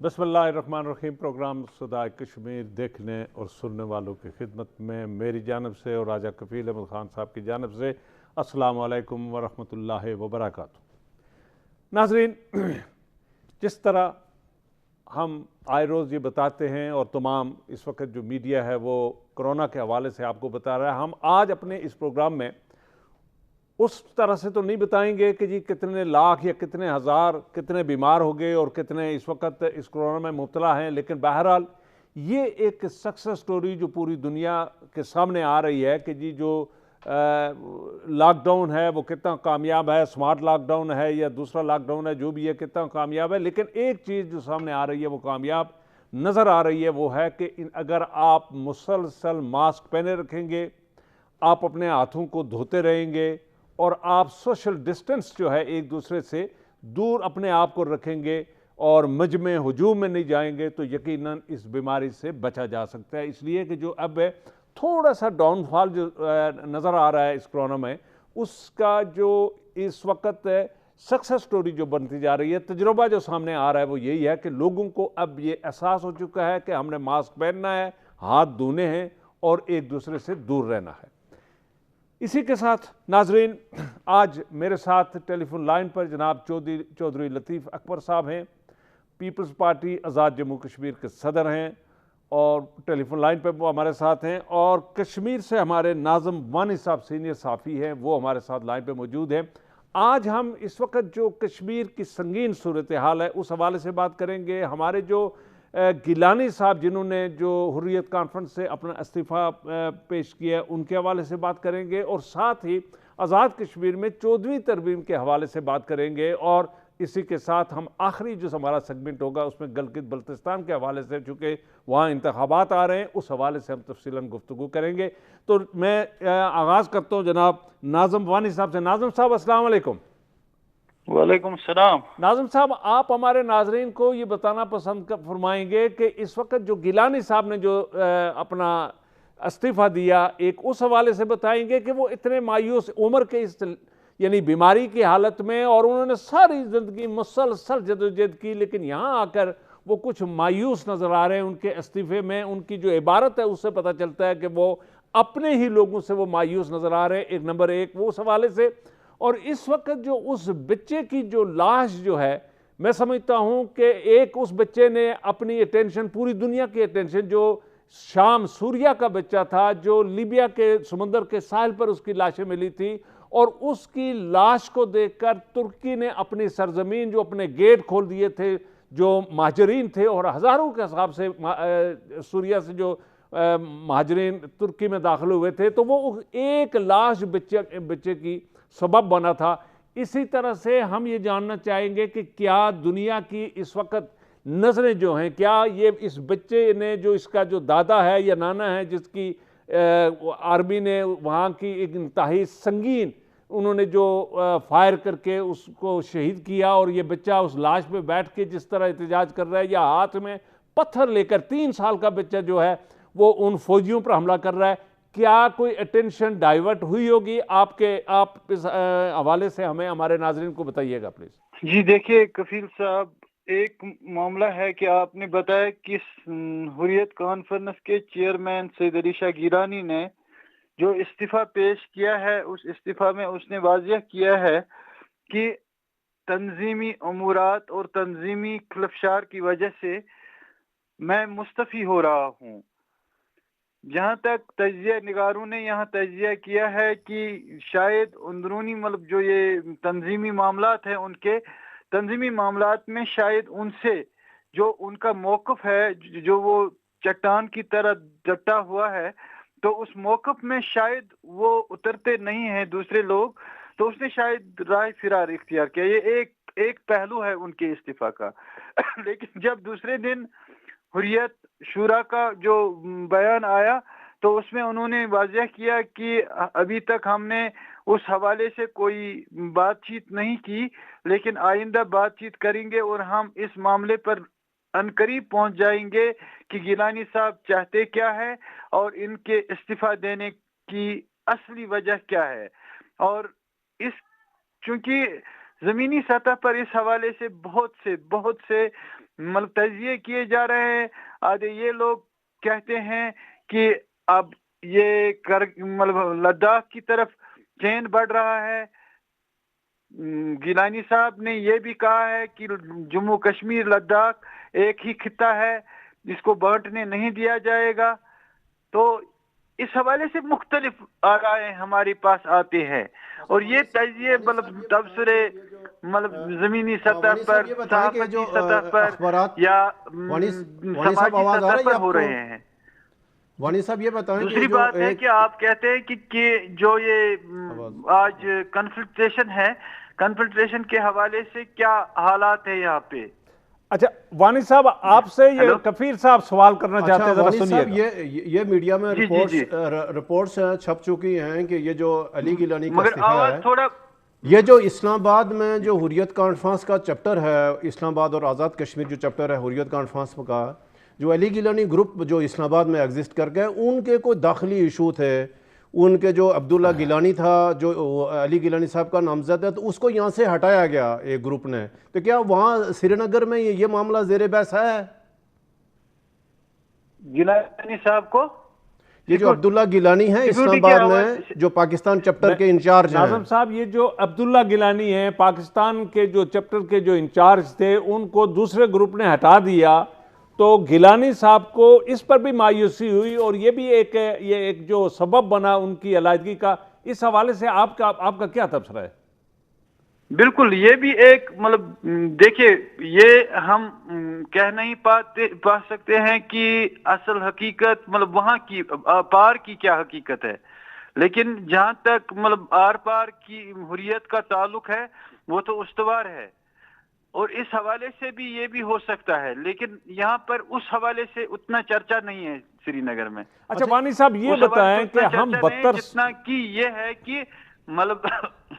بسم اللہ الرحمن الرحیم۔ پروگرام صدائے کشمیر دیکھنے اور سننے والوں کی خدمت میں میری جانب سے اور راجہ کفیل احمد خان صاحب کی جانب سے السلام علیکم ورحمۃ اللہ وبرکاتہ۔ ناظرین، جس طرح ہم آئے روز یہ بتاتے ہیں اور تمام اس وقت جو میڈیا ہے وہ کرونا کے حوالے سے آپ کو بتا رہا ہے، ہم آج اپنے اس پروگرام میں اس طرح سے تو نہیں بتائیں گے کہ جی کتنے لاکھ یا کتنے ہزار کتنے بیمار ہو گئے اور کتنے اس وقت اس کرونا میں مبتلا ہیں، لیکن بہرحال یہ ایک سکسیس سٹوری جو پوری دنیا کے سامنے آ رہی ہے کہ جی جو لاک ڈاؤن ہے وہ کتنا کامیاب ہے، سمارٹ لاک ڈاؤن ہے یا دوسرا لاک ڈاؤن ہے، جو بھی ہے کتنا کامیاب ہے۔ لیکن ایک چیز جو سامنے آ رہی ہے وہ کامیاب نظر آ رہی ہے، وہ ہے کہ اگر آپ مسلسل ماسک پہنے رکھیں گے، آپ اپنے ہاتھوں کو دھوتے رہیں گے اور آپ سوشل ڈسٹنس جو ہے ایک دوسرے سے دور اپنے آپ کو رکھیں گے اور مجمع ہجوم میں نہیں جائیں گے، تو یقیناً اس بیماری سے بچا جا سکتا ہے۔ اس لیے کہ جو اب تھوڑا سا ڈاؤن فال جو نظر آ رہا ہے اس کرونا میں، اس کا جو اس وقت سکسیس سٹوری جو بنتی جا رہی ہے، تجربہ جو سامنے آ رہا ہے وہ یہی ہے کہ لوگوں کو اب یہ احساس ہو چکا ہے کہ ہم نے ماسک پہننا ہے، ہاتھ دھونے ہیں اور ایک دوسرے سے دور رہنا ہے۔ اسی کے ساتھ ناظرین، آج میرے ساتھ ٹیلی فون لائن پر جناب چودھری لطیف اکبر صاحب ہیں، پیپلز پارٹی آزاد جموں کشمیر کے صدر ہیں اور ٹیلی فون لائن پہ وہ ہمارے ساتھ ہیں، اور کشمیر سے ہمارے ناظم وانی صاحب سینئر صحافی ہیں، وہ ہمارے ساتھ لائن پہ موجود ہیں۔ آج ہم اس وقت جو کشمیر کی سنگین صورتحال ہے اس حوالے سے بات کریں گے، ہمارے جو گیلانی صاحب جنہوں نے جو حریت کانفرنس سے اپنا استعفیٰ پیش کیا ان کے حوالے سے بات کریں گے، اور ساتھ ہی آزاد کشمیر میں 14ویں ترمیم کے حوالے سے بات کریں گے، اور اسی کے ساتھ ہم آخری جو ہمارا سیگمنٹ ہوگا اس میں گلگت بلتستان کے حوالے سے، چونکہ وہاں انتخابات آ رہے ہیں، اس حوالے سے ہم تفصیلاً گفتگو کریں گے۔ تو میں آغاز کرتا ہوں جناب ناظم وانی صاحب سے۔ ناظم صاحب السلام علیکم۔ وعلیکم السلام۔ ناظم صاحب، آپ ہمارے ناظرین کو یہ بتانا پسند فرمائیں گے کہ اس وقت جو گیلانی صاحب نے جو اپنا استعفیٰ دیا، ایک اس حوالے سے بتائیں گے کہ وہ اتنے مایوس عمر کے اس یعنی بیماری کی حالت میں، اور انہوں نے ساری زندگی مسلسل جدوجہد کی، لیکن یہاں آ کر وہ کچھ مایوس نظر آ رہے ہیں۔ ان کے استعفے میں ان کی جو عبارت ہے اس سے پتہ چلتا ہے کہ وہ اپنے ہی لوگوں سے وہ مایوس نظر آ رہے ہیں، ایک نمبر ایک وہ اس حوالے سے۔ اور اس وقت جو اس بچے کی جو لاش جو ہے، میں سمجھتا ہوں کہ ایک اس بچے نے اپنی اٹینشن، پوری دنیا کی اٹینشن، جو شام سوریا کا بچہ تھا جو لیبیا کے سمندر کے ساحل پر اس کی لاشیں ملی تھی، اور اس کی لاش کو دیکھ کر ترکی نے اپنی سرزمین جو اپنے گیٹ کھول دیے تھے، جو مہاجرین تھے اور ہزاروں کے حساب سے سوریا سے جو مہاجرین ترکی میں داخل ہوئے تھے، تو وہ ایک لاش بچے کی سبب بنا تھا۔ اسی طرح سے ہم یہ جاننا چاہیں گے کہ کیا دنیا کی اس وقت نظریں جو ہیں، کیا یہ اس بچے نے جو اس کا جو دادا ہے یا نانا ہے جس کی آرمی نے وہاں کی ایک انتہائی سنگین انہوں نے جو فائر کر کے اس کو شہید کیا، اور یہ بچہ اس لاش پہ بیٹھ کے جس طرح احتجاج کر رہا ہے، یا ہاتھ میں پتھر لے کر 3 سال کا بچہ جو ہے وہ ان فوجیوں پر حملہ کر رہا ہے، کیا کوئی اٹینشن ڈائیورٹ ہوئی ہوگی؟ آپ اس حوالے سے ہمیں ہمارے ناظرین کو بتائیے گا پلیز۔ جی دیکھیے کفیل صاحب، ایک معاملہ ہے کہ آپ نے بتایا کہ حریت کانفرنس کے چیئرمین سید علی شاہ گیلانی نے جو استعفیٰ پیش کیا ہے، اس استعفیٰ میں اس نے واضح کیا ہے کہ تنظیمی امورات اور تنظیمی خلفشار کی وجہ سے میں مستعفی ہو رہا ہوں۔ جہاں تک تجزیہ نگاروں نے یہاں تجزیہ کیا ہے کہ شاید اندرونی ملک جو یہ تنظیمی معاملات ہیں، ان کے تنظیمی معاملات میں شاید ان سے جو ان کا موقف ہے، جو وہ چٹان کی طرح ڈٹا ہوا ہے، تو اس موقف میں شاید وہ اترتے نہیں ہیں دوسرے لوگ، تو اس نے شاید رائے فرار اختیار کیا۔ یہ ایک پہلو ہے ان کے استعفیٰ کا۔ لیکن جب دوسرے دن حریت شورا کا جو بیان آیا تو اس میں انہوں نے واضح کیا کہ ابھی تک ہم نے اس حوالے سے کوئی بات چیت نہیں کی، لیکن آئندہ بات چیت کریں گے اور ہم اس معاملے پر عنقریب پہنچ جائیں گے کہ گیلانی صاحب چاہتے کیا ہے اور ان کے استعفیٰ دینے کی اصلی وجہ کیا ہے۔ اور چونکہ زمینی سطح پر اس حوالے سے بہت سے مطلب تجزیے کیے جا رہے ہیں. آدھے یہ لوگ کہتے ہیں کہ اب یہ مطلب لداخ کی طرف چین بڑھ رہا ہے. گیلانی صاحب نے یہ بھی کہا ہے کہ جموں کشمیر لداخ ایک ہی خطہ ہے جس کو بانٹنے نہیں دیا جائے گا. تو اس حوالے سے مختلف آرائیں ہمارے پاس آتے ہیں اور یہ تجزیے مطلب تبصرے مطلب زمینی سطح پر صحافتی سطح پر یا سماجی سطح پر ہو رہے ہیں. وانی صاحب یہ بتائیں دوسری بات ہے کہ آپ کہتے ہیں کہ جو یہ آج کنفلٹریشن کے حوالے سے کیا حالات ہے یہاں پہ. اچھا وانی صاحب آپ سے یہ کفیل صاحب سوال کرنا چاہتے ہیں, ذرا سنیے. یہ میڈیا میں رپورٹس چھپ چکی ہیں کہ یہ جو علی گیلانی کا استعفیٰ ہے, یہ جو اسلام آباد میں جو حریت کانفرنس کا چیپٹر ہے, اسلام آباد اور آزاد کشمیر جو چیپٹر ہے حریت کانفرنس کا, جو علی گیلانی گروپ جو اسلام آباد میں ایگزسٹ کر گئے, ان کے کوئی داخلی ایشو تھے. ان کے جو عبداللہ گیلانی تھا جو علی گیلانی صاحب کا نامزد ہے, تو اس کو یہاں سے ہٹایا گیا ایک گروپ نے. تو کیا وہاں سری نگر میں یہ معاملہ زیر بحث ہے؟ گیلانی صاحب کو یہ جو عبداللہ گیلانی ہے اسلام آباد میں جو پاکستان چیپٹر کے انچارج ہیں. ناظم صاحب یہ جو عبداللہ گیلانی ہیں پاکستان کے جو چیپٹر کے جو انچارج تھے, ان کو دوسرے گروپ نے ہٹا دیا, تو گیلانی صاحب کو اس پر بھی مایوسی ہوئی اور یہ بھی ایک جو سبب بنا ان کی علیحدگی کا. اس حوالے سے آپ کا کیا تبصرہ ہے؟ بالکل, یہ بھی ایک مطلب دیکھیے, یہ ہم کہہ نہیں پا سکتے ہیں کہ اصل حقیقت مطلب وہاں کی پار کی کیا حقیقت ہے, لیکن جہاں تک مطلب آر پار کی حریت کا تعلق ہے وہ تو استوار ہے, اور اس حوالے سے بھی یہ بھی ہو سکتا ہے, لیکن یہاں پر اس حوالے سے اتنا چرچا نہیں ہے سری نگر میں. اچھا وانی صاحب یہ بتائیں کہ ہم جتنا کہ یہ ہے کہ مطلب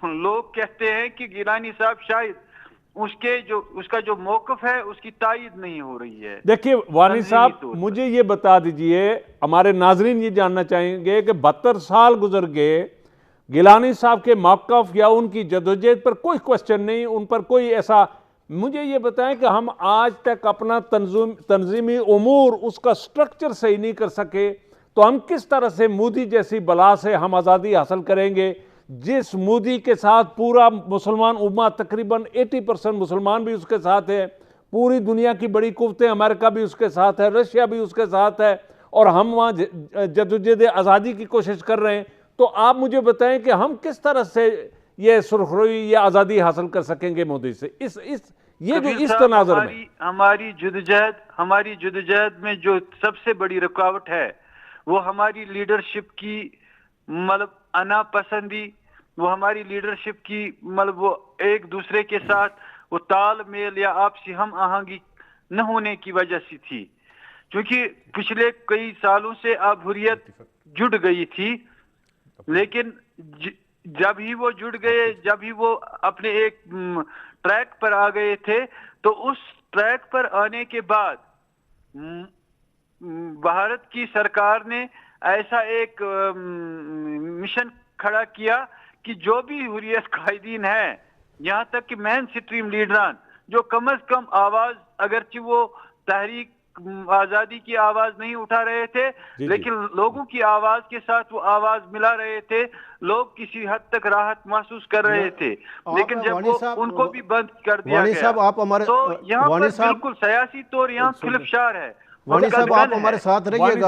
لوگ کہتے ہیں کہ گیلانی صاحب شاید اس کا جو موقف ہے اس کی تائید نہیں ہو رہی ہے. دیکھیے وانی صاحب مجھے یہ بتا دیجئے, ہمارے ناظرین یہ جاننا چاہیں گے کہ 72 سال گزر گئے, گیلانی صاحب کے موقف یا ان کی جدوجہد پر کوئی کوسچن نہیں, ان پر کوئی ایسا, مجھے یہ بتائیں کہ ہم آج تک اپنا تنظیمی امور اس کا سٹرکچر صحیح نہیں کر سکے, تو ہم کس طرح سے مودی جیسی بلا سے ہم آزادی حاصل کریں گے, جس مودی کے ساتھ پورا مسلمان امت تقریباً 80% مسلمان بھی اس کے ساتھ ہے, پوری دنیا کی بڑی قوتیں امریکہ بھی اس کے ساتھ ہے, رشیا بھی اس کے ساتھ ہے, اور ہم وہاں جدوجہد آزادی کی کوشش کر رہے ہیں. تو آپ مجھے بتائیں کہ ہم کس طرح سے یہ سرخروئی یا آزادی حاصل کر سکیں گے مودی سے یہ جو اس تناظر میں ہماری جدوجہد میں جو سب سے بڑی رکاوٹ ہے وہ ہماری لیڈرشپ کی مطلب انا پسندی, وہ ہماری لیڈرشپ کی مطلب وہ ایک دوسرے کے ساتھ وہ تال میل یا آپسی ہم آہنگی نہ ہونے کی وجہ سے تھی. کیونکہ پچھلے کئی سالوں سے اب حریت جڑ گئی تھی, لیکن جب ہی وہ جڑ گئے, جب ہی وہ اپنے ایک ٹریک پر آ گئے تھے, تو اس ٹریک پر آنے کے بعد بھارت کی سرکار نے ایسا ایک مشن کھڑا کیا کہ جو بھی حریت قائدین ہیں, یہاں تک کہ مین سٹریم لیڈران جو کم از کم آواز, اگرچہ وہ تحریک آزادی کی آواز نہیں اٹھا رہے تھے, لیکن لوگوں کی آواز کے ساتھ وہ آواز ملا رہے تھے, لوگ کسی حد تک راحت محسوس کر رہے تھے, لیکن جب وہ ان کو بھی بند کر دیا گیا تو یہاں پر بالکل سیاسی طور یہاں خلفشار ہے. وانی صاحب آپ ہمارے ساتھ رہیے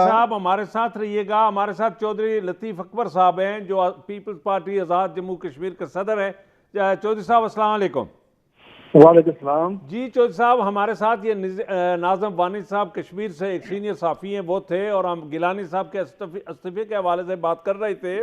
گا. ہمارے ساتھ چودھری لطیف اکبر صاحب ہیں جو پیپلز پارٹی آزاد جموں کشمیر کے صدر ہیں. چودھری صاحب السلام علیکم. وعلیکم السلام. جی چودھری صاحب, ہمارے ساتھ یہ ناظم وانی صاحب کشمیر سے ایک سینئر صحافی ہیں, وہ تھے, اور ہم گیلانی صاحب کے استعفے کے حوالے سے بات کر رہے تھے.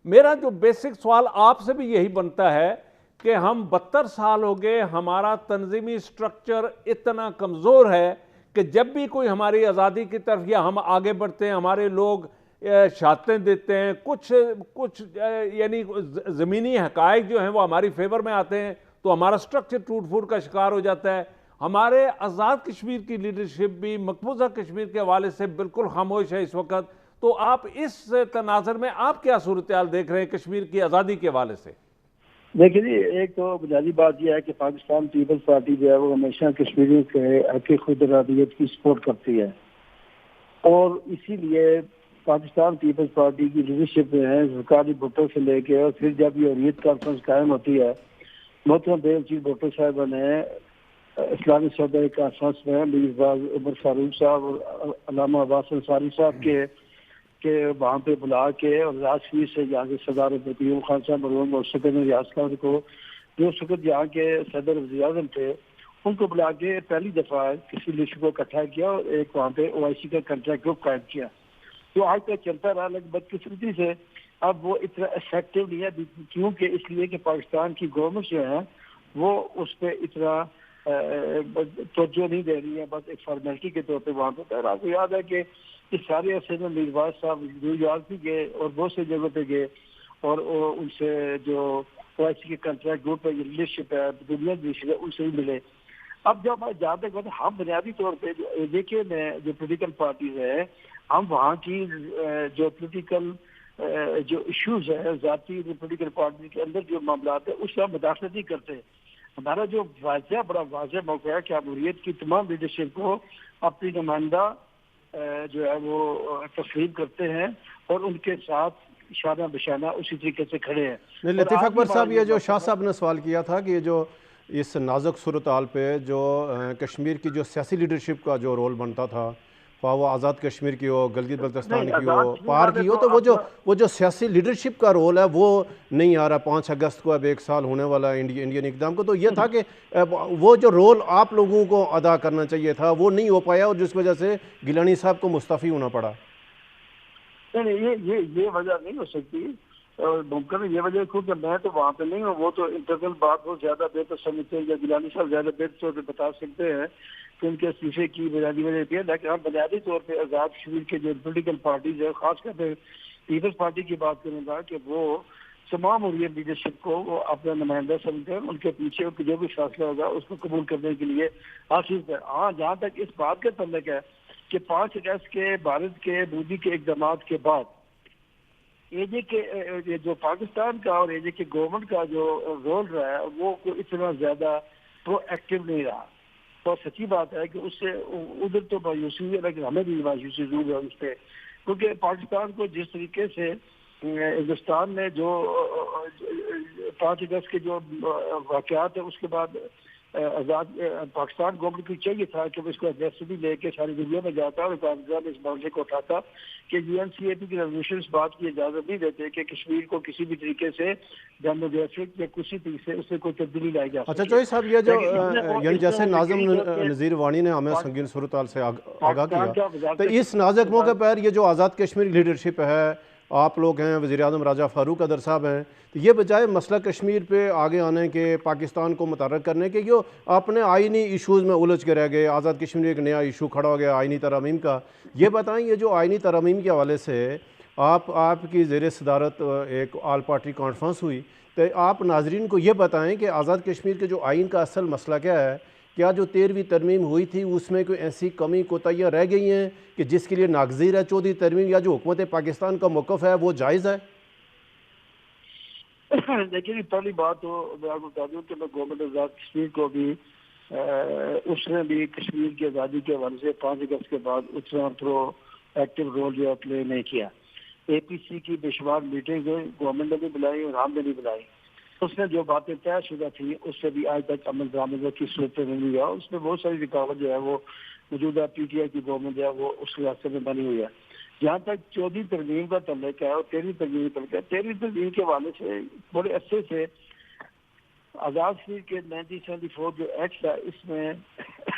میرا جو بیسک سوال آپ سے بھی یہی بنتا ہے کہ ہم 72 سال ہو گئے, ہمارا تنظیمی سٹرکچر اتنا کمزور ہے کہ جب بھی کوئی ہماری آزادی کی طرف یا ہم آگے بڑھتے ہیں, ہمارے لوگ شہادتیں دیتے ہیں, کچھ یعنی زمینی حقائق جو ہیں وہ ہماری فیور میں آتے ہیں, تو ہمارا سٹرکچر ٹوٹ پھوٹ کا شکار ہو جاتا ہے. ہمارے آزاد کشمیر کی لیڈرشپ بھی مقبوضہ کشمیر کے حوالے سے بالکل خاموش ہے اس وقت. تو آپ اس تناظر میں آپ کیا صورتحال دیکھ رہے ہیں کشمیر کی آزادی کے حوالے سے؟ دیکھیے جی، ایک تو بنیادی بات یہ ہے کہ پاکستان پیپلز پارٹی جو ہے وہ ہمیشہ کشمیریوں کے حق خود ارادیت کی سپورٹ کرتی ہے، اور اسی لیے پاکستان پیپلز پارٹی کی لیڈرشپ میں ہے سرکاری بھٹو سے لے کے، اور پھر جب یہ حریت کانفرنس قائم ہوتی ہے، محترم بے نظیر بھٹو صاحبہ نے اسلامی صدر کانفرنس میں میرزا عمر فاروق صاحب اور علامہ عباس انصاری صاحب کے وہاں پہ بلا کے، اور راج شریف سے یہاں کے صدارت قیوم خان صاحب مرحوم اور صدر ریاض خان کو، جو اس وقت یہاں کے صدر وزیر اعظم تھے، ان کو بلا کے پہلی دفعہ کسی لیڈرشپ کو اکٹھا کیا اور ایک وہاں پہ OIC کا کنٹریکٹ گروپ قائم کیا، جو آج تک چلتا رہا، لیکن بدقسمتی سے اب وہ اتنا افیکٹو نہیں ہے، کیونکہ اس لیے کہ پاکستان کی گورنمنٹ جو ہے وہ اس پہ اتنا توجہ نہیں دے رہی ہے، بس ایک فارمیلٹی کے طور پہ وہاں پہ۔ آپ کو یاد ہے کہ اس سارے عرصے میں میرواز صاحب نیو یارک بھی گئے اور بہت سی جگہوں پہ گئے، اور ان سے جو OIC کے کنٹریکٹ گروپ ہے، یہ لیڈرشپ ہے، دنیا لیڈرشپ ہے، ان سے بھی ملے۔ اب جب جہاں تک ہم بنیادی طور پہ جو AJK میں جو پولیٹیکل پارٹیز ہیں، ہم وہاں کی جو پولیٹیکل جو ایشوز ہے ذاتی پولیٹیکل پارٹی کے اندر جو معاملات ہیں اس کا مداخلت نہیں کرتے۔ ہمارا جو بڑا واضح موقع ہے کہ جمہوریت کی تمام لیڈرشپ کو اپنی نمائندہ جو ہے وہ تسلیم کرتے ہیں اور ان کے ساتھ شانہ بشانہ اسی طریقے سے کھڑے ہیں۔ لطیف اکبر صاحب، یہ جو شاہ صاحب نے سوال کیا تھا کہ یہ جو اس نازک صورتحال پہ جو کشمیر کی جو سیاسی لیڈرشپ کا جو رول بنتا تھا، خواہ وہ آزاد کشمیر کی ہو، گلگت بلتستان کی ہو، پہاڑ کی ہو، تو وہ جو سیاسی لیڈرشپ کا رول ہے وہ نہیں آ رہا۔ 5 اگست کو اب 1 سال ہونے والا ہے انڈین اقدام کو، تو یہ تھا کہ وہ جو رول آپ لوگوں کو ادا کرنا چاہیے تھا وہ نہیں ہو پایا، اور جس وجہ سے گیلانی صاحب کو مستعفی ہونا پڑا۔ نہیں، یہ وجہ نہیں ہو سکتی، ممکن ہے یہ وجہ خود میں تو وہاں پہ نہیں ہوں، وہ تو انٹرنل بات بہت زیادہ بہتر سمجھتے ہیں، یا گیلانی صاحب زیادہ بہتر طور پہ بتا سکتے ہیں کہ ان کے استعفے کی بنیادی وجہ یہ ہے، لیکن ہم بنیادی طور پہ آزاد کشمیر کے جو پولیٹیکل پارٹیز ہیں، خاص کر کے پیپلز پارٹی کی بات کروں گا کہ وہ تمام حریت لیڈرشپ کو وہ اپنا نمائندہ سمجھتے ہیں، ان کے پیچھے جو بھی فیصلہ ہوگا اس کو قبول کرنے کے لیے حاصل ہے۔ ہاں، جہاں تک اس بات کا تعلق ہے کہ 5 اگست کے بھارت کے مودی کے اقدامات کے بعد AJK جو پاکستان کا اور AJK گورنمنٹ کا جو رول رہا ہے وہ اتنا زیادہ پرو ایکٹیو نہیں رہا، تو سچی بات ہے کہ اس سے ادھر تو مایوسی ہے، لیکن ہمیں بھی مایوسی ضرور ہے اس پہ، کیونکہ پاکستان کو جس طریقے سے ہندوستان نے جو 5 اگست کے جو واقعات ہیں اس کے بعد آزاد پاکستان گورنمنٹ کو چاہیے تھا کہ وہ اس کو ایگریسولی لے کے ساری دنیا میں جاتا اور پاکستان اس معاملے کو اٹھاتا کہ UNCAP کی ریزولوشن اس بات کی اجازت نہیں دیتے کہ کشمیر کو کسی بھی طریقے سے ڈیموگرافک یا کسی طریقے سے اس سے کوئی تبدیلی لائی جا سکے۔ اچھا چوہی صاحب، یہ جو یعنی جیسے ناظم نذیر وانی نے ہمیں سنگین صورتحال سے آگاہ کیا، تو اس نازک موقع پر یہ جو آزاد کشمیر لیڈرشپ ہے، آپ لوگ ہیں، وزیر اعظم راجہ فاروق قدر صاحب ہیں، یہ بجائے مسئلہ کشمیر پہ آگے آنے کے، پاکستان کو متحرک کرنے کے، یہ اپنے آئینی ایشوز میں الجھ کے رہ گئے۔ آزاد کشمیر ایک نیا ایشو کھڑا ہو گیا آئینی ترامیم کا۔ یہ بتائیں، یہ جو آئینی ترامیم کے حوالے سے آپ کی زیر صدارت ایک آل پارٹی کانفرنس ہوئی، تو آپ ناظرین کو یہ بتائیں کہ آزاد کشمیر کے جو آئین کا اصل مسئلہ کیا ہے؟ کیا جو 13ویں ترمیم ہوئی تھی اس میں کوئی ایسی کمی کوتاہیاں رہ گئی ہیں کہ جس کے لیے ناگزیر ہے 14ویں ترمیم، یا جو حکومت پاکستان کا موقف ہے وہ جائز ہے؟ لیکن پہلی بات تو میں آپ کو بتا دوں کہ میں گورنمنٹ آزاد کشمیر کو بھی اس نے بھی کشمیر کی آزادی کے حوالے سے 5 اگست کے بعد اتنا پرو ایکٹیو رول جو پلے نہیں کیا۔ APC کی بے شمار میٹنگ گورنمنٹ نے بھی بلائی اور ہم نے بھی بلائی، اس نے جو باتیں طے شدہ تھی اس سے بھی آج تک عمل درآمد کی صورت نہیں ہوا۔ اس میں بہت ساری رکاوٹ جو ہے وہ موجودہ PTI کی گورنمنٹ جو ہے وہ اس راستے میں بنی ہوئی ہے۔ جہاں تک 14ویں ترمیم کا تعلق ہے اور 13ویں ترمیم کا تعلق ہے، 13ویں ترمیم کے حوالے سے بڑے عرصے سے آزاد کشمیر کے 1974 جو ایکٹ ہے اس میں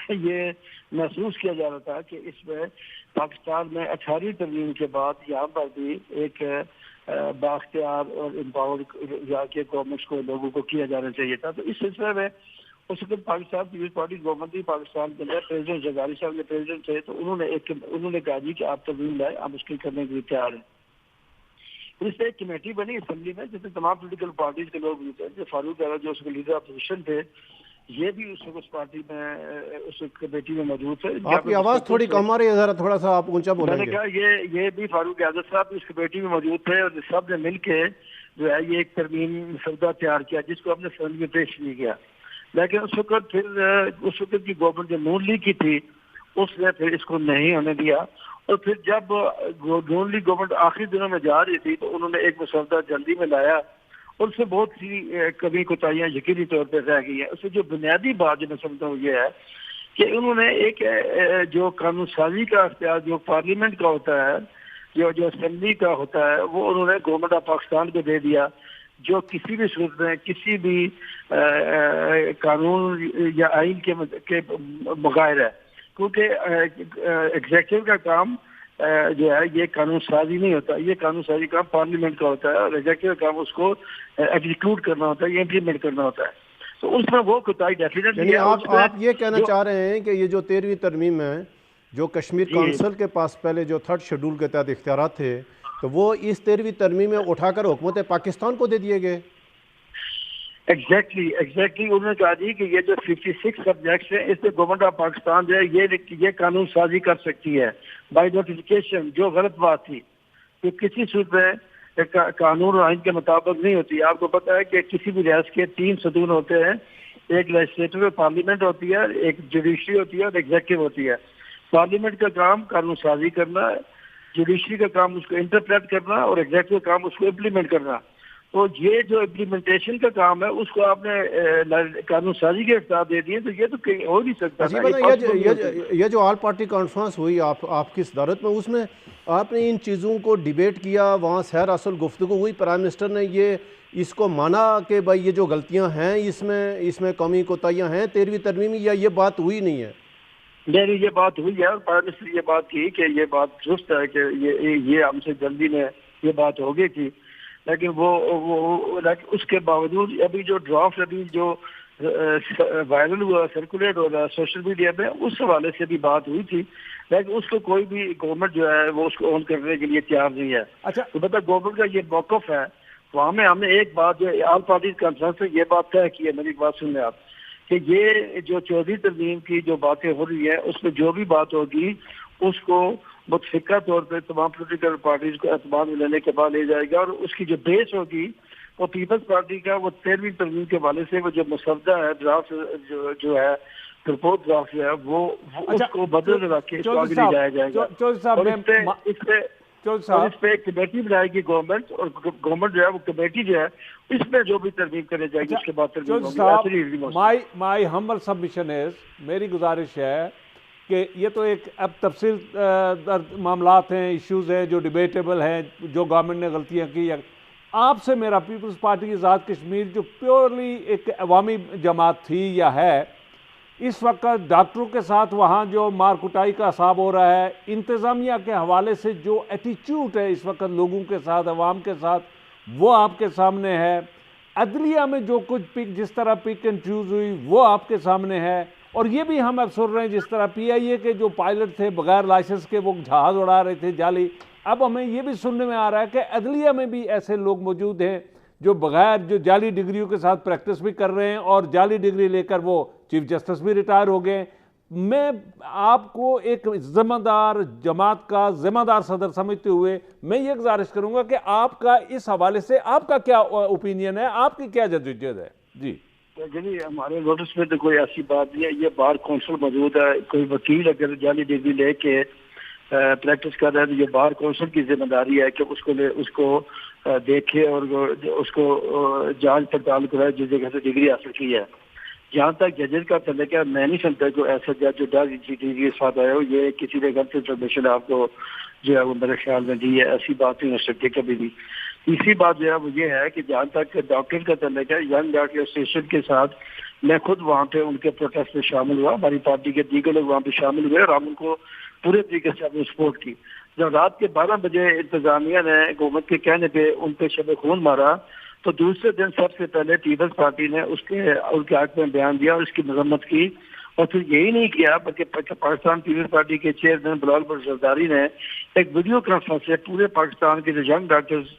یہ محسوس کیا جا رہا تھا کہ اس میں پاکستان میں 18ویں ترمیم کے بعد یہاں پر بھی ایک بااختیار اور امپاور یہاں کے گورنمنٹس کو لوگوں کو کیا جانا چاہیے تھا۔ تو اس سلسلے میں اس وقت پاکستان پیپلز پارٹی گورنمنٹ تھی، پاکستان کے اندر پریزیڈنٹ زرداری صاحب نے پریزیڈنٹ تھے، تو انہوں نے کہا جی کہ آپ ترمیم لائے، آپ اس کے کرنے کے لیے تیار ہیں۔ اس سے ایک کمیٹی بنی اسمبلی میں جس میں تمام پولیٹیکل پارٹیز کے لوگ بھی تھے، جو فاروق اعظم جو اس کے لیڈر اپوزیشن تھے، یہ بھی اس پارٹی میں اس کمیٹی میں موجود تھے۔ آپ کی آواز تھوڑی کم آ رہی ہے، ذرا تھوڑا سا آپ اونچا بولیں گے۔ میں نے کہا یہ بھی فاروق اعظم صاحب اس کمیٹی میں موجود تھے اور سب نے مل کے جو ہے یہ ایک ترمیم مسودہ تیار کیا جس کو اپنے اسمبلی میں پیش نہیں کیا، لیکن اس وقت کی گورنمنٹ جو نون لیگ کی تھی اس نے پھر اس کو نہیں ہونے دیا، اور پھر جب نون لیگ گورنمنٹ آخری دنوں میں جا رہی تھی تو انہوں نے ایک مسودہ جلدی میں لایا اور اس سے بہت سی کمی کوتاہیاں یقینی طور پہ رہ گئی ہیں۔ اس سے جو بنیادی بات جو میں سمجھتا ہوں یہ ہے کہ انہوں نے ایک جو قانون سازی کا اختیار جو پارلیمنٹ کا ہوتا ہے، جو اسمبلی کا ہوتا ہے، وہ انہوں نے گورنمنٹ آف پاکستان کو دے دیا، جو کسی بھی صورت میں کسی بھی قانون یا آئین کے بغیر ہے، کیونکہ ایگزیکٹو کا کام جو ہے یہ قانون سازی نہیں ہوتا، یہ قانون سازی کام پارلیمنٹ کا ہوتا ہے، اور ایگزیکٹو کا کام اس کو ایگزیکیوٹ کرنا ہوتا ہے یا امپلیمنٹ کرنا ہوتا ہے۔ تو اس میں وہ کوتاہی ڈیفینیٹلی ہے۔ آپ یہ کہنا چاہ رہے ہیں کہ یہ جو 13ویں ترمیم ہے جو کشمیر کونسل کے پاس پہلے جو 3rd شیڈول کے تحت اختیارات تھے، تو وہ اس 13ویں ترمیم میں اٹھا کر حکومت پاکستان کو دے دیے گئے؟ ایگزیکٹلی انہوں نے کہا جی کہ یہ جو 56 سبجیکٹس ہیں اس سے گورنمنٹ آف پاکستان جو ہے یہ قانون سازی کر سکتی ہے بائی نوٹیفیکیشن، جو غلط بات تھی کہ کسی صورت میں قانون اور آئین کے مطابق نہیں ہوتی۔ آپ کو پتہ ہے کہ کسی بھی ریاست کے 3 ستون ہوتے ہیں، ایک لیجسلیٹو پارلیمنٹ ہوتی ہے، ایک جوڈیشری ہوتی ہے اور ایگزیکٹو ہوتی ہے۔ پارلیمنٹ کا کام قانون سازی کرنا ہے، جوڈیشری کا کام اس کو انٹرپریٹ کرنا اور ایگزیکٹو کا کام اس کو امپلیمنٹ کرنا۔ تو یہ جو امپلیمنٹیشن کا کام ہے اس کو آپ نے قانون سازی کے اختیار دے دیے، تو یہ تو کہیں ہو نہیں سکتا۔ یہ جو آل پارٹی کانفرنس ہوئی آپ کی صدارت میں، اس میں آپ نے ان چیزوں کو ڈیبیٹ کیا، وہاں سیر اصل گفتگو ہوئی، پرائم منسٹر نے اس کو مانا کہ بھائی یہ جو غلطیاں ہیں اس میں قومی کوتاہیاں ہیں 13ویں ترمیم میں، یا یہ بات ہوئی نہیں ہے؟ نہیں، یہ بات ہوئی ہے، پرائم منسٹر یہ بات کی کہ یہ بات درست ہے کہ یہ ہم سے جلدی میں یہ بات ہو گئی تھی، لیکن وہ اس کے باوجود ابھی جو ڈرافٹ ابھی جو وائرل ہوا، سرکولیٹ ہو رہا ہے سوشل میڈیا پہ، اس حوالے سے بھی بات ہوئی تھی، لیکن اس کو کوئی بھی گورنمنٹ جو ہے وہ اس کو اون کرنے کے لیے تیار نہیں ہے۔ اچھا، تو مطلب گورنمنٹ کا یہ موقف ہے، وہاں میں ہم نے ایک بات جو آل پارٹیز کانفرنس میں یہ بات طے کی ہے، میری بات سن لیں آپ، کہ یہ جو 14ویں ترمیم کی جو باتیں ہو رہی ہیں اس میں جو بھی بات ہوگی اس کو متفقہ طور پہ تمام پولیٹیکل پارٹیز کو اعتماد میں لینے کے بعد لے جائے گا، اور اس کی جو بیس ہوگی وہ پیپلز پارٹی کا وہ 13ویں ترمیم کے حوالے سے وہ جو مسودہ ہے ڈرافٹ جو ہے رپورٹ ڈرافٹ جو ہے وہ اس کو بدل رکھ کے اس کو آگے لے جایا جائے گا، اور اس پہ ایک کمیٹی بنائے گی گورنمنٹ، اور گورنمنٹ جو ہے وہ کمیٹی جو ہے اس میں جو بھی ترمیم کرنے جائے گی اس کے بعد ترمیم ہوگی۔ مائی ہمبل سبمیشن از، میری گزارش ہے کہ یہ تو ایک اب تفصیل معاملات ہیں، ایشوز ہیں جو ڈیبیٹیبل ہیں، جو گورنمنٹ نے غلطیاں کی۔ آپ سے میرا پیپلز پارٹی آزاد کشمیر جو پیورلی ایک عوامی جماعت تھی یا ہے، اس وقت ڈاکٹروں کے ساتھ وہاں جو مار کٹائی کا حساب ہو رہا ہے، انتظامیہ کے حوالے سے جو ایٹیچیوڈ ہے اس وقت لوگوں کے ساتھ، عوام کے ساتھ، وہ آپ کے سامنے ہے۔ عدلیہ میں جو کچھ جس طرح پک اینڈ چوز ہوئی وہ آپ کے سامنے ہے، اور یہ بھی ہم اب سن رہے ہیں جس طرح پی آئی اے کے جو پائلٹ تھے بغیر لائسنس کے وہ جہاز اڑا رہے تھے جعلی، اب ہمیں یہ بھی سننے میں آ رہا ہے کہ عدلیہ میں بھی ایسے لوگ موجود ہیں جو بغیر جو جعلی ڈگریوں کے ساتھ پریکٹس بھی کر رہے ہیں، اور جعلی ڈگری لے کر وہ چیف جسٹس بھی ریٹائر ہو گئے۔ میں آپ کو ایک ذمہ دار جماعت کا ذمہ دار صدر سمجھتے ہوئے میں یہ گزارش کروں گا کہ آپ کا اس حوالے سے آپ کا کیا اوپینین ہے، آپ کی کیا جدوجہد ہے؟ جی ہمارے نوٹس میں تو کوئی ایسی بات نہیں ہے، یہ بار کونسل موجود ہے، کوئی وکیل اگر جعلی ڈگری لے کے پریکٹس کر رہا ہے تو یہ بار کونسل کی ذمہ داری ہے کہ اس کو دیکھے اور اس کو جانچ پڑتال کرائے جس جگہ سے ڈگری حاصل کی ہے۔ جہاں تک ججز کا تعلق ہے، میں نہیں سمجھتا کہ ایسا جج جو ڈگری کے ساتھ آیا ہو، یہ کسی نے غلط انفارمیشن آپ کو جو ہے وہ میرے خیال میں دی ہے، ایسی بات نہیں ہو سکتی کبھی بھی۔ تیسری بات جو ہے وہ یہ ہے کہ جہاں تک ڈاکٹر کا تعلق ہے، ینگ ڈاکٹر ایسوسیشن کے ساتھ میں خود وہاں پہ ان کے پروٹیسٹ میں شامل ہوا، ہماری پارٹی کے دیگر لوگ وہاں پہ شامل ہوئے اور ہم ان کو پورے طریقے سے اپنی سپورٹ کی۔ جب رات کے 12 بجے انتظامیہ نے حکومت کے کہنے پہ ان پہ شب خون مارا، تو دوسرے دن سب سے پہلے پیپلز پارٹی نے ان کے حق میں بیان دیا اور اس کی مذمت کی، اور پھر یہی نہیں کیا بلکہ پاکستان پیپلز پارٹی کے چیئرمین بلال بھٹو زرداری نے ایک ویڈیو کانفرنس سے پورے پاکستان کے جو ینگ ڈاکٹرز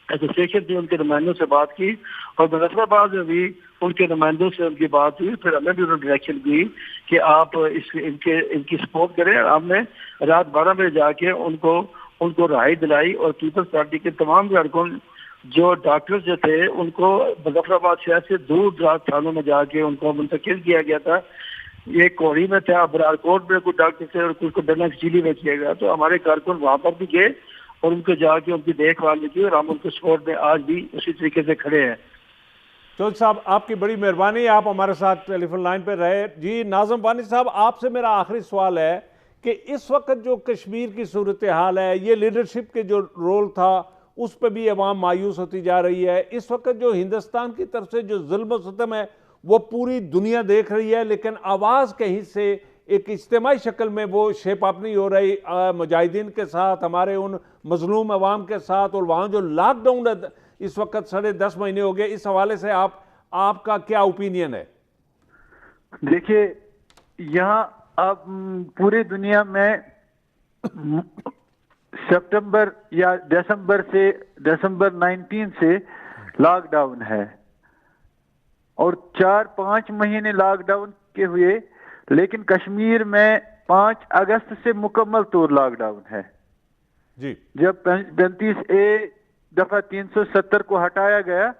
ایسوسیشن تھی ان کے نمائندوں سے بات کی، اور نصر آباد میں بھی ان کے نمائندوں سے ان کی بات ہوئی، پھر ہمیں بھی انہوں نے ڈائریکشن دی کہ آپ ان کی سپورٹ کریں، اور ہم نے رات 12 بجے جا کے ان کو رہائی دلائی، اور پیپلز پارٹی کے تمام کارکن جو ڈاکٹر جو تھے ان کو مظفر آباد شہر سے دور دراز تھانوں میں جا کے ان کو منتقل کیا گیا تھا. یہ کوڑی میں تھا, برار کوٹ میں کوئی ڈاکٹر تھے اور کچھ کو ڈرنا چیلی میں کیا گیا. تو ہمارے کارکن وہاں پر بھی گئے اور ان کو جا کے ان کی دیکھ بھال کی, اور ہم ان کے سپورٹ میں آج بھی اسی طریقے سے کھڑے ہیں. چودھری صاحب آپ کی بڑی مہربانی, آپ ہمارے ساتھ ٹیلی فون لائن پہ رہے. جی ناظم وانی صاحب, آپ سے میرا آخری سوال ہے کہ اس وقت جو کشمیر کی صورتحال ہے, یہ لیڈرشپ کے جو رول تھا اس پہ بھی عوام مایوس ہوتی جا رہی ہے. اس وقت جو ہندوستان کی طرف سے جو ظلم و ستم ہے وہ پوری دنیا دیکھ رہی ہے, لیکن آواز کہیں سے ایک اجتماعی شکل میں وہ شیپ اپ نہیں ہو رہی مجاہدین کے ساتھ, ہمارے ان مظلوم عوام کے ساتھ. اور وہاں جو لاک ڈاؤن اس وقت 10.5 مہینے ہو گئے, اس حوالے سے آپ کا کیا اوپینین ہے؟ دیکھیے, یہاں اب پوری دنیا میں سپٹمبر یا دسمبر 19 سے لاک ڈاؤن ہے, اور 4-5 مہینے لاک ڈاؤن کے ہوئے, لیکن کشمیر میں 5 اگست سے مکمل طور لاک ڈاؤن ہے. جی جب 35A دفعہ 370 کو ہٹایا گیا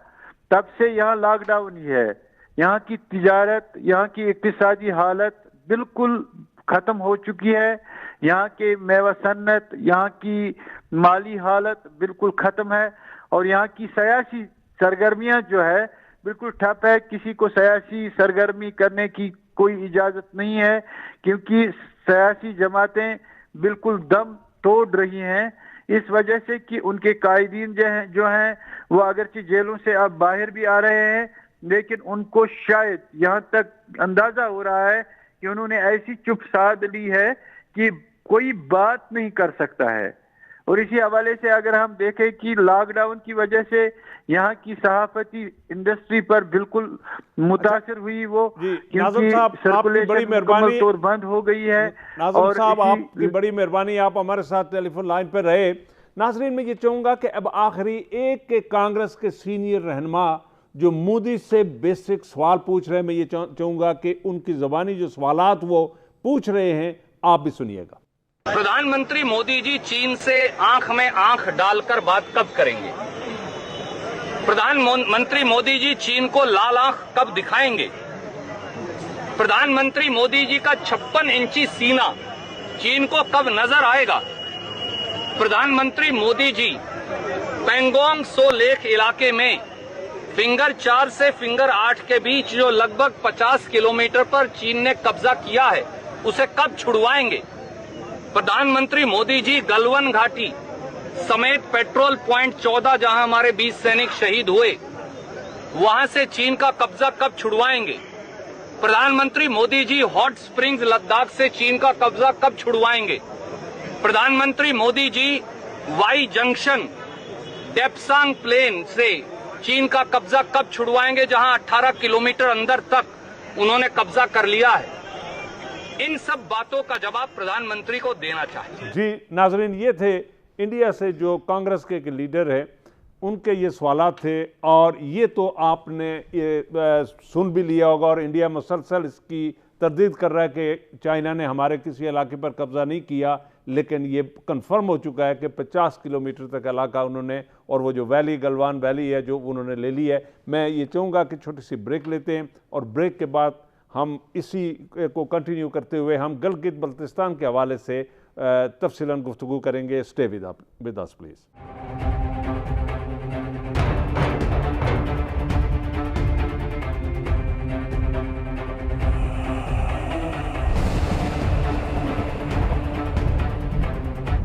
تب سے یہاں لاک ڈاؤن ہی ہے. یہاں کی تجارت, یہاں کی اقتصادی حالت بالکل ختم ہو چکی ہے. یہاں کے میوہ صنعت, یہاں کی مالی حالت بالکل ختم ہے, اور یہاں کی سیاسی سرگرمیاں جو ہے بالکل ٹھپ ہے. کسی کو سیاسی سرگرمی کرنے کی کوئی اجازت نہیں ہے, کیونکہ سیاسی جماعتیں بالکل دم توڑ رہی ہیں, اس وجہ سے کہ ان کے قائدین جو ہیں وہ اگرچہ جیلوں سے اب باہر بھی آ رہے ہیں, لیکن ان کو شاید یہاں تک اندازہ ہو رہا ہے کہ انہوں نے ایسی چپ سادھ لی ہے کہ کوئی بات نہیں کر سکتا ہے. اور اسی حوالے سے اگر ہم دیکھیں کہ لاک ڈاؤن کی وجہ سے یہاں کی صحافتی انڈسٹری پر بالکل متاثر ہوئی وہ, کیونکہ سرکولیشن مکمل طور بند ہو گئی ہے. ناظم صاحب آپ کی بڑی مہربانی, آپ ہمارے ساتھ ٹیلی فون لائن پہ رہے. ناظرین میں یہ چاہوں گا کہ اب آخری ایک کانگریس کے سینئر رہنما جو مودی سے بیسک سوال پوچھ رہے ہیں, میں یہ چاہوں گا کہ ان کی زبانی جو سوالات وہ پوچھ رہے ہیں آپ بھی سنیے گا. پردھان منتری مودی جی چین سے آنکھ میں آنکھ ڈال کر بات کب کریں گے؟ پردھان منتری مودی جی چین کو لال آنکھ کب دکھائیں گے؟ پردھان منتری مودی جی کا 56 انچی سینہ چین کو کب نظر آئے گا؟ پردھان منتری مودی جی پینگونگ سو لیک علاقے میں فنگر 4 سے فنگر 8 کے بیچ جو لگ بھگ 50 کلومیٹر پر چین نے قبضہ کیا ہے اسے کب چھڑوائیں گے؟ پردھان منتری مودی جی گلون گھاٹی سمیت پیٹرول پوائنٹ 14 جہاں ہمارے 20 سینک شہید ہوئے وہاں سے چین کا قبضہ کب چھڑوائیں گے؟ پردھان منتری مودی جی ہاٹ سپرنگز لداخ سے چین کا قبضہ کب چھڑوائیں گے؟ پردھان منتری مودی جی وائی جنکشن ڈیپسانگ پلین سے چین کا قبضہ کب چھڑوائیں گے جہاں 18 کلومیٹر اندر تک انہوں نے قبضہ کر لیا ہے؟ ان سب باتوں کا جواب پردھان منتری کو دینا چاہیے. جی ناظرین, یہ تھے انڈیا سے جو کانگریس کے لیڈر ہیں, ان کے یہ سوالات تھے, اور یہ تو آپ نے سن بھی لیا ہوگا. اور انڈیا مسلسل اس کی تردید کر رہا ہے کہ چائنا نے ہمارے کسی علاقے پر قبضہ نہیں کیا, لیکن یہ کنفرم ہو چکا ہے کہ 50 کلومیٹر تک علاقہ انہوں نے, اور وہ جو ویلی گلوان ویلی ہے جو انہوں نے لے لی ہے. میں یہ چاہوں گا کہ چھوٹی سی بریک لیتے ہیں, اور بریک کے بعد ہم اسی کو کنٹینیو کرتے ہوئے ہم گلگت بلتستان کے حوالے سے تفصیلاً گفتگو کریں گے. Stay with us please.